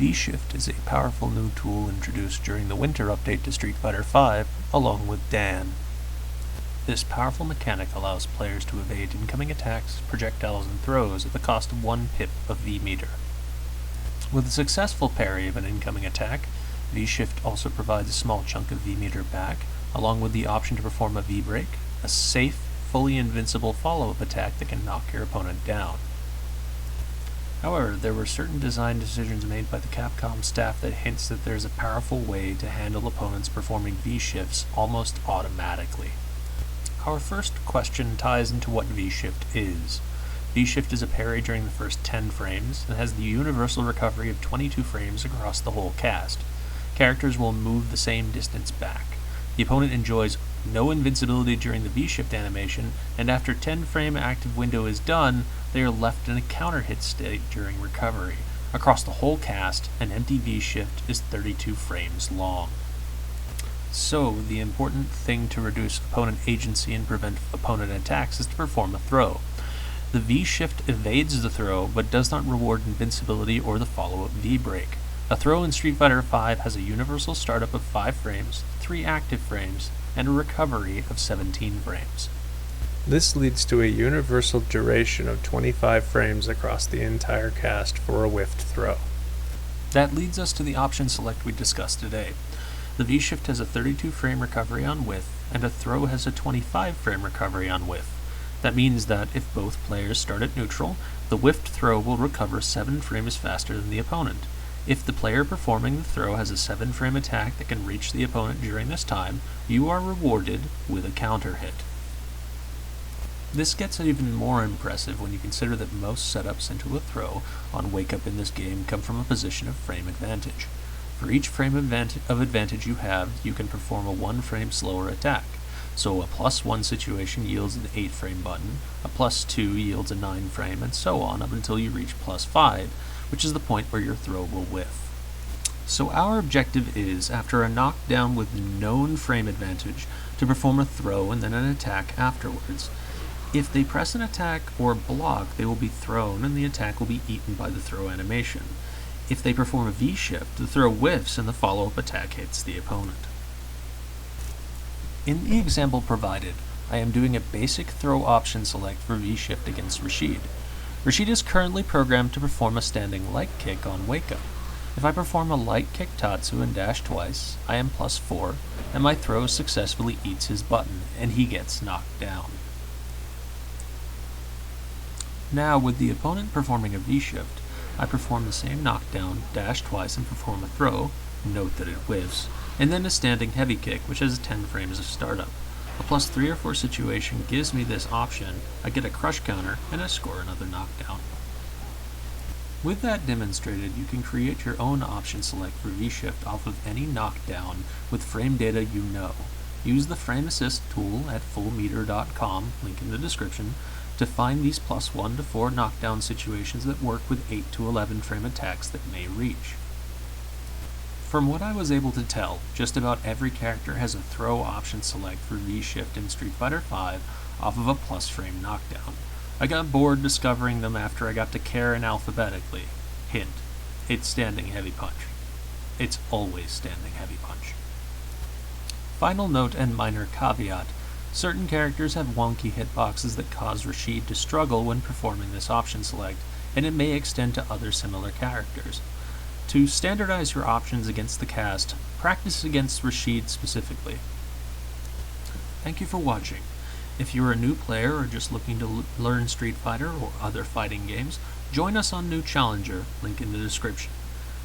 V-Shift is a powerful new tool introduced during the winter update to Street Fighter V, along with Dan. This powerful mechanic allows players to evade incoming attacks, projectiles, and throws at the cost of 1 pip of V-meter. With a successful parry of an incoming attack, V-Shift also provides a small chunk of V-meter back, along with the option to perform a V-break, a safe, fully invincible follow-up attack that can knock your opponent down. However, there were certain design decisions made by the Capcom staff that hints that there's a powerful way to handle opponents performing V-shifts almost automatically. Our first question ties into what V-shift is. V-shift is a parry during the first 10 frames and has the universal recovery of 22 frames across the whole cast. Characters will move the same distance back. The opponent enjoys no invincibility during the V-shift animation, and after 10-frame active window is done, they are left in a counter-hit state during recovery. Across the whole cast, an empty V-shift is 32 frames long. So, the important thing to reduce opponent agency and prevent opponent attacks is to perform a throw. The V-shift evades the throw, but does not reward invincibility or the follow-up V-break. A throw in Street Fighter V has a universal startup of 5 frames, 3 active frames, and a recovery of 17 frames. This leads to a universal duration of 25 frames across the entire cast for a whiffed throw. That leads us to the option select we discussed today. The V-shift has a 32 frame recovery on whiff, and a throw has a 25 frame recovery on whiff. That means that if both players start at neutral, the whiffed throw will recover 7 frames faster than the opponent. If the player performing the throw has a 7-frame attack that can reach the opponent during this time, you are rewarded with a counter hit. This gets even more impressive when you consider that most setups into a throw on Wake Up in this game come from a position of frame advantage. For each frame of advantage you have, you can perform a 1-frame slower attack. So a +1 situation yields an 8-frame button, a +2 yields a 9-frame, and so on up until you reach +5, which is the point where your throw will whiff. So our objective is, after a knockdown with known frame advantage, to perform a throw and then an attack afterwards. If they press an attack or block, they will be thrown and the attack will be eaten by the throw animation. If they perform a V-shift, the throw whiffs and the follow-up attack hits the opponent. In the example provided, I am doing a basic throw option select for V-shift against Rashid. Rashid is currently programmed to perform a standing light kick on Wake Up. If I perform a light kick Tatsu and dash twice, I am +4, and my throw successfully eats his button, and he gets knocked down. Now, with the opponent performing a V-shift, I perform the same knockdown, dash twice, and perform a throw, note that it whiffs, and then a standing heavy kick, which has 10 frames of startup. A +3 or 4 situation gives me this option, I get a crush counter, and I score another knockdown. With that demonstrated, you can create your own option select for V-shift off of any knockdown with frame data you know. Use the frame assist tool at fullmeter.com, link in the description, to find these +1 to 4 knockdown situations that work with 8 to 11 frame attacks that may reach. From what I was able to tell, just about every character has a throw option select for V-shift in Street Fighter V off of a +frame knockdown. I got bored discovering them after I got to Karen alphabetically. Hint, it's standing heavy punch. It's always standing heavy punch. Final note and minor caveat, certain characters have wonky hitboxes that cause Rashid to struggle when performing this option select, and it may extend to other similar characters. To standardize your options against the cast, practice against Rashid specifically. Thank you for watching. If you're a new player or just looking to learn Street Fighter or other fighting games, join us on New Challenger, link in the description.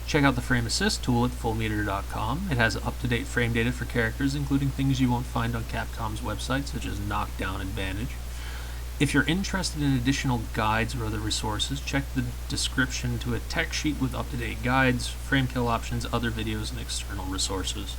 Check out the Frame Assist tool at fullmeter.com. It has up-to-date frame data for characters, including things you won't find on Capcom's website, such as Knockdown Advantage. If you're interested in additional guides or other resources, check the description to a tech sheet with up-to-date guides, frame kill options, other videos, and external resources.